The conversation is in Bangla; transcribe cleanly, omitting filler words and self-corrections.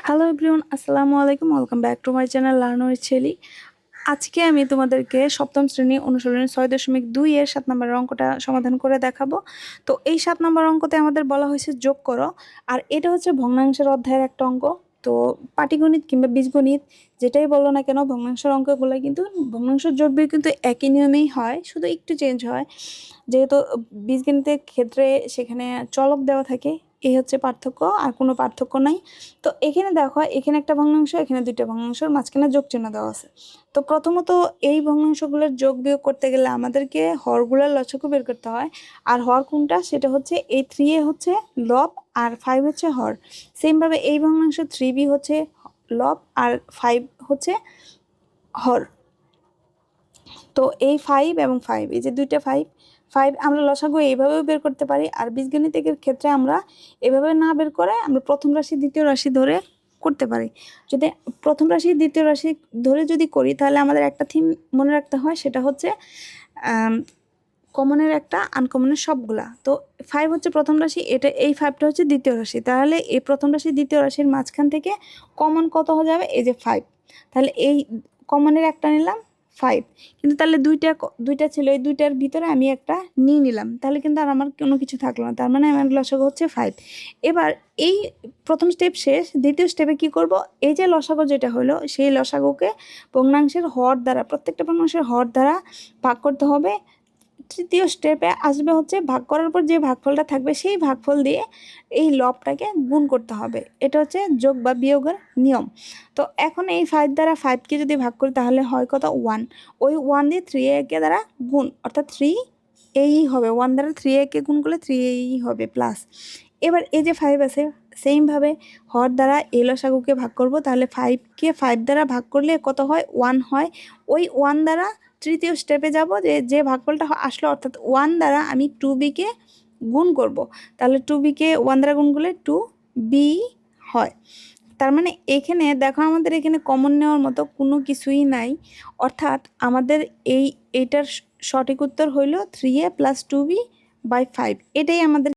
হ্যালো এভরিওয়ান, আসসালামু আলাইকুম। Welcome back to my channel learn with Shelly. আজকে আমি তোমাদেরকে সপ্তম শ্রেণী অনুশীলনী 6.2 এর 7 নম্বর অঙ্কটা সমাধান করে দেখাবো। তো এই 7 নম্বর অঙ্কতে আমাদের বলা হয়েছে যোগ করো, আর এটা হচ্ছে ভগ্নাংশের অধ্যায়ের একটা অঙ্ক। তো পাটিগণিত কিংবা বীজগণিত যেটাই বলো না কেন, ভগ্নাংশের অঙ্কগুলো কিন্তু ভগ্নাংশের যোগ বিয়োগ কিন্তু একই নিয়মেই হয়, শুধু একটু চেঞ্জ হয়। যেহেতু বীজগণিতের ক্ষেত্রে সেখানে চলক দেওয়া থাকে, এই হচ্ছে পার্থক্য, আর কোনো পার্থক্য নাই। তো এখানে দেখো, এখানে একটা ভগ্নাংশ, এখানে দুইটা ভগ্নাংশের মাঝখানে যোগ চিহ্ন দেওয়া আছে। তো প্রথমত এই ভগ্নাংশগুলোর যোগ বিয়োগ করতে গেলে আমাদেরকে হরগুলোর লসাগু বের করতে হয়। আর হর কোনটা, সেটা হচ্ছে এই 3a হচ্ছে লব আর 5 হচ্ছে হর। সেমভাবে এই ভগ্নাংশ 3b হচ্ছে লব আর 5 হচ্ছে হর। তো এই 5 এবং 5, এই যে দুইটা 5 আমরা লসাগু এইভাবেও বের করতে পারি। আর বীজগণিতের ক্ষেত্রে আমরা এভাবে না বের করে আমরা প্রথম রাশি দ্বিতীয় রাশি ধরে করতে পারি। যদি প্রথম রাশি দ্বিতীয় রাশি ধরে যদি করি, তাহলে আমাদের একটা থিম মনে রাখতে হয়, সেটা হচ্ছে কমনের একটা, আনকমনের সবগুলা। তো 5 হচ্ছে প্রথম রাশি, এই 5টা হচ্ছে দ্বিতীয় রাশি। তাহলে এই প্রথম রাশি দ্বিতীয় রাশির মাঝখান থেকে কমন কত হয়ে যাবে, এই যে 5। তাহলে এই কমনের একটা নিলাম 5, কিন্তু তাহলে দুইটা ছিল, এই দুইটার ভিতরে আমি একটা নিয়ে নিলাম, তাহলে কিন্তু আর আমার কোনো কিছু থাকলো না। তার মানে আমার লসাগু হচ্ছে 5। এবার এই প্রথম স্টেপ শেষ, দ্বিতীয় স্টেপে কি করব, এই যে লসাগু যেটা হলো, সেই লসাগুকে ভগ্নাংশের হর দ্বারা, প্রত্যেকটা ভগ্নাংশের হর দ্বারা ভাগ করতে হবে। তৃতীয় স্টেপে আসবে হচ্ছে ভাগ করার পর যে ভাগফলটা থাকবে, সেই ভাগফল দিয়ে এই লবটাকে গুণ করতে হবে। এটা হচ্ছে যোগ বা বিয়োগের নিয়ম। তো এখন এই 5 দ্বারা 5কে যদি ভাগ করি, তাহলে হয় কত, 1। ওই 1 দিয়ে 3a দ্বারা গুণ, অর্থাৎ 3a হবে। 1 দ্বারা 3a গুণ করলে 3a হবে প্লাস। এবার এই যে 5 আছে, সেমভাবে হর দ্বারা এই লসাগুকে ভাগ করব। তাহলে 5কে 5 দ্বারা ভাগ করলে কত হয়, 1 হয়। ওই 1 দ্বারা তৃতীয় স্টেপে যাব, যে ভাগফলটা আসলো, অর্থাৎ 1 দ্বারা আমি 2bকে গুণ করব। তাহলে 2bকে 1 দ্বারা গুণ করলে 2b হয়। তার মানে এখানে দেখো, আমাদের এখানে কমন নেওয়ার মতো কোনো কিছুই নাই। অর্থাৎ আমাদের এইটার সঠিক উত্তর হইল 3a + 2b/5। এটাই আমাদের